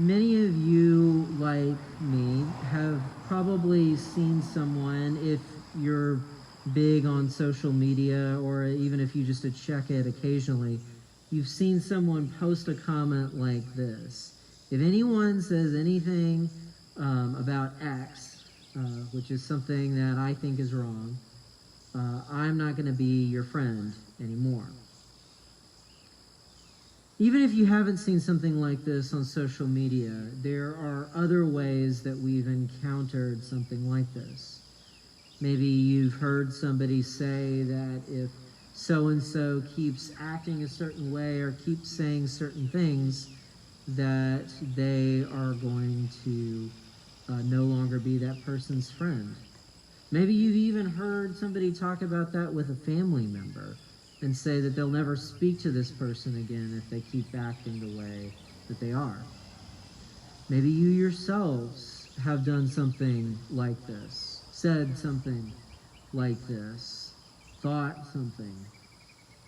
Many of you, like me, have probably seen someone, if you're big on social media or even if you just check it occasionally, you've seen someone post a comment like this. If anyone says anything about X, which is something that I think is wrong, I'm not going to be your friend anymore. Even if you haven't seen something like this on social media, there are other ways that we've encountered something like this. Maybe you've heard somebody say that if so-and-so keeps acting a certain way or keeps saying certain things, that they are going to no longer be that person's friend. Maybe you've even heard somebody talk about that with a family member and say that they'll never speak to this person again if they keep acting the way that they are. Maybe you yourselves have done something like this, said something like this, thought something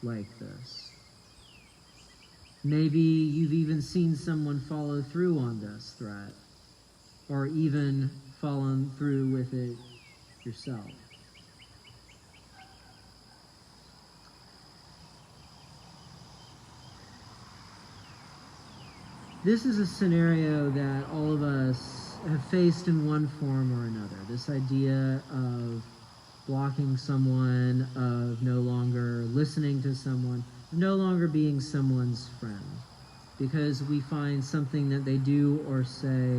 like this. Maybe you've even seen someone follow through on this threat, or even fallen through with it yourself. This is a scenario that all of us have faced in one form or another. This idea of blocking someone, of no longer listening to someone, no longer being someone's friend, because we find something that they do or say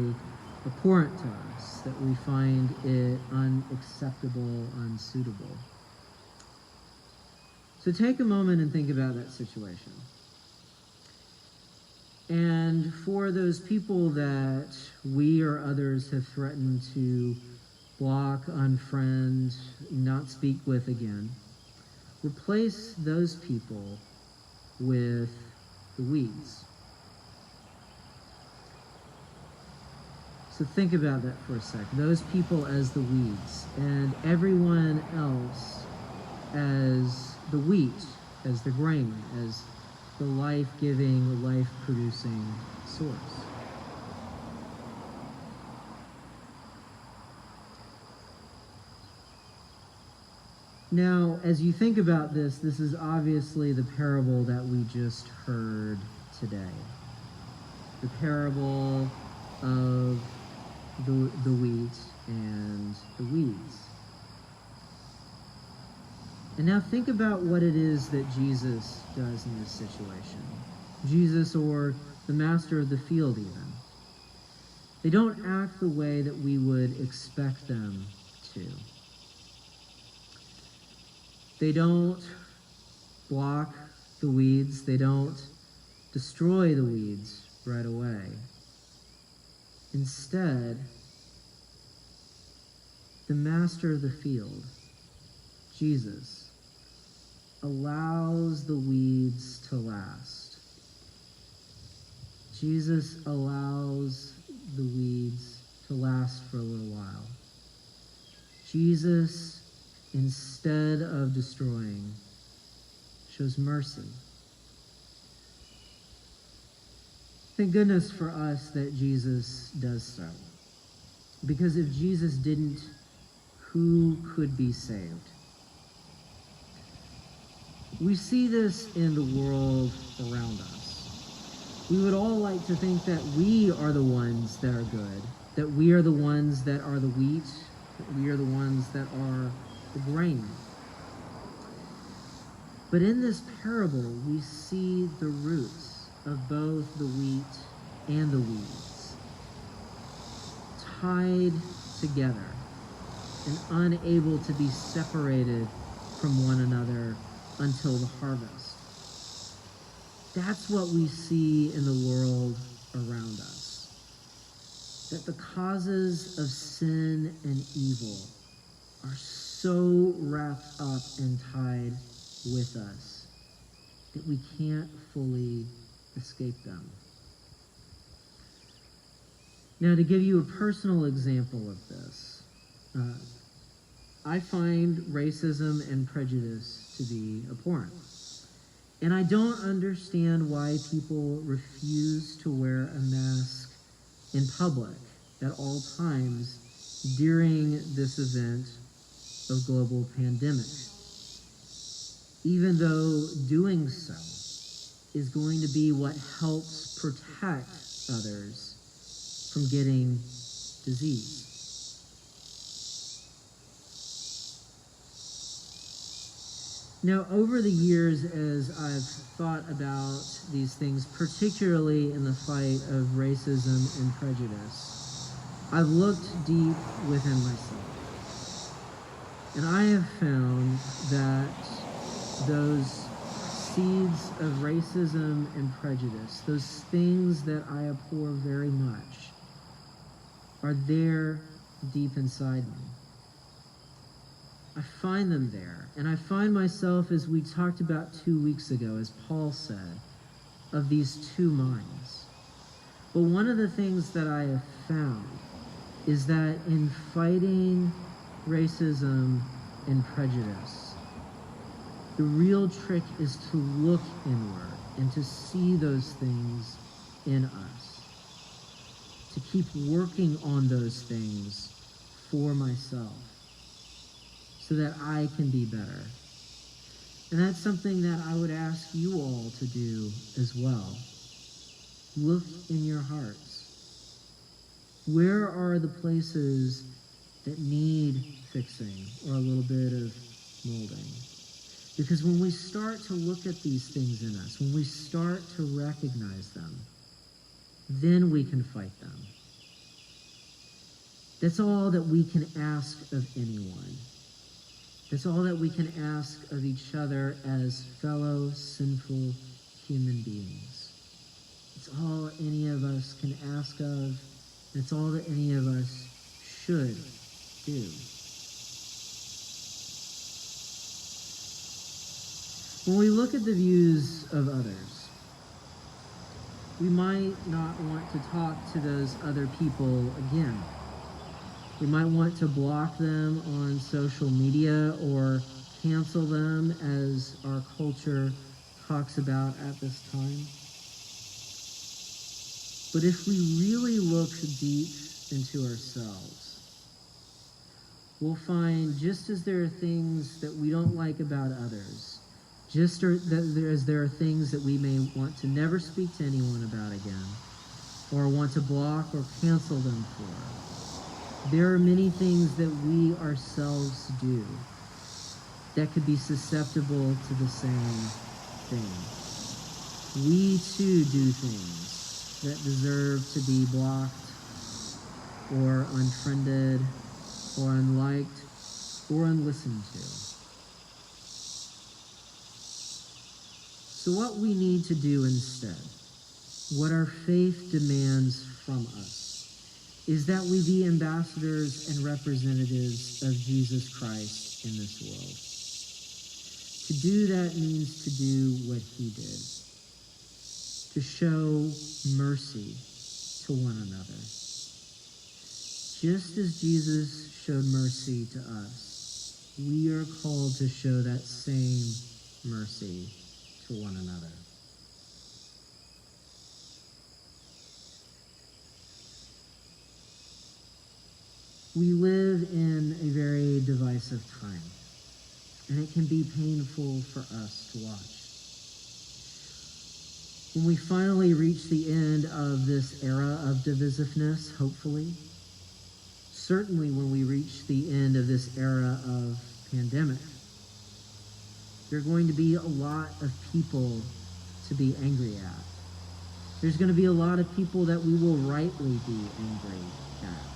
abhorrent to us, that we find it unacceptable, unsuitable. So take a moment and think about that situation. And for those people that we or others have threatened to block, unfriend, not speak with again, replace those people with the weeds. So think about that for a second. Those people as the weeds, and everyone else as the wheat, as the grain, as the life-giving, life-producing source. Now, as you think about this, this is obviously the parable that we just heard today. The parable of the wheat and the weeds. And now think about what it is that Jesus does in this situation. Jesus, or the master of the field even. They don't act the way that we would expect them to. They don't block the weeds. They don't destroy the weeds right away. Instead, the master of the field, Jesus, allows the weeds to last. Jesus allows the weeds to last for a little while. Jesus, instead of destroying, shows mercy. Thank goodness for us that Jesus does so. Because if Jesus didn't, who could be saved? We see this in the world around us. We would all like to think that we are the ones that are good, that we are the ones that are the wheat, that we are the ones that are the grain. But in this parable, we see the roots of both the wheat and the weeds, tied together and unable to be separated from one another until the harvest. That's what we see in the world around us. That the causes of sin and evil are so wrapped up and tied with us that we can't fully escape them. Now, to give you a personal example of this, I find racism and prejudice to be abhorrent. And I don't understand why people refuse to wear a mask in public at all times during this event of global pandemic, even though doing so is going to be what helps protect others from getting disease. Now, over the years, as I've thought about these things, particularly in the fight of racism and prejudice, I've looked deep within myself. And I have found that those seeds of racism and prejudice, those things that I abhor very much, are there deep inside me. I find them there. And I find myself, as we talked about 2 weeks ago, as Paul said, of these two minds. But one of the things that I have found is that in fighting racism and prejudice, the real trick is to look inward and to see those things in us, to keep working on those things for myself, so that I can be better. And that's something that I would ask you all to do as well. Look in your hearts. Where are the places that need fixing or a little bit of molding? Because when we start to look at these things in us, when we start to recognize them, then we can fight them. That's all that we can ask of anyone. That's all that we can ask of each other as fellow sinful human beings. It's all any of us can ask of. It's all that any of us should do. When we look at the views of others, we might not want to talk to those other people again. We might want to block them on social media or cancel them, as our culture talks about at this time. But if we really look deep into ourselves, we'll find, just as there are things that we don't like about others, just as there are things that we may want to never speak to anyone about again, or want to block or cancel them for, there are many things that we ourselves do that could be susceptible to the same thing. We too do things that deserve to be blocked or unfriended or unliked or unlistened to. So what we need to do instead, what our faith demands from us, is that we be ambassadors and representatives of Jesus Christ in this world. To do that means to do what he did, to show mercy to one another. Just as Jesus showed mercy to us, we are called to show that same mercy to one another. We live in a very divisive time, and it can be painful for us to watch. When we finally reach the end of this era of divisiveness, hopefully, certainly when we reach the end of this era of pandemic, there are going to be a lot of people to be angry at. There's going to be a lot of people that we will rightly be angry at.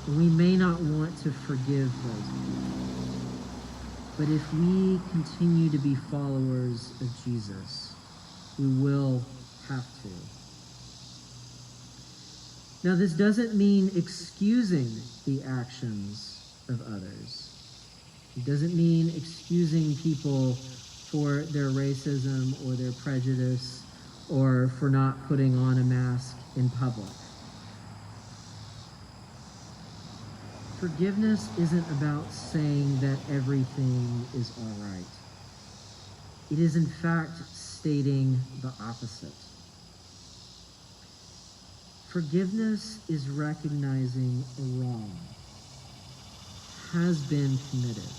We may not want to forgive those people. But if we continue to be followers of Jesus, we will have to. Now, this doesn't mean excusing the actions of others. It doesn't mean excusing people for their racism or their prejudice or for not putting on a mask in public. Forgiveness isn't about saying that everything is all right. It is, in fact, stating the opposite. Forgiveness is recognizing a wrong has been committed.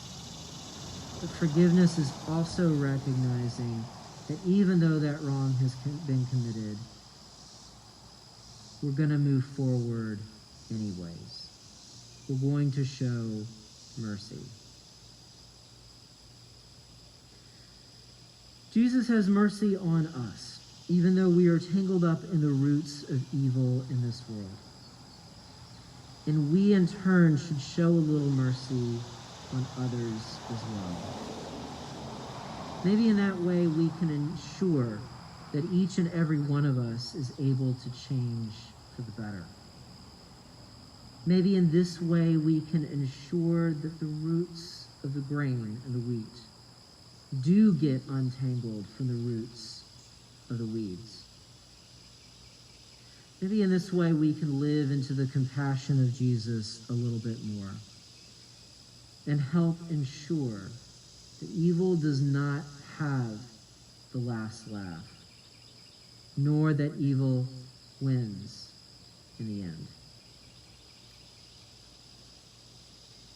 But forgiveness is also recognizing that even though that wrong has been committed, we're going to move forward anyways. We're going to show mercy. Jesus has mercy on us, even though we are tangled up in the roots of evil in this world. And we, in turn, should show a little mercy on others as well. Maybe in that way we can ensure that each and every one of us is able to change for the better. Maybe in this way we can ensure that the roots of the grain and the wheat do get untangled from the roots of the weeds. Maybe in this way we can live into the compassion of Jesus a little bit more and help ensure that evil does not have the last laugh, nor that evil wins in the end.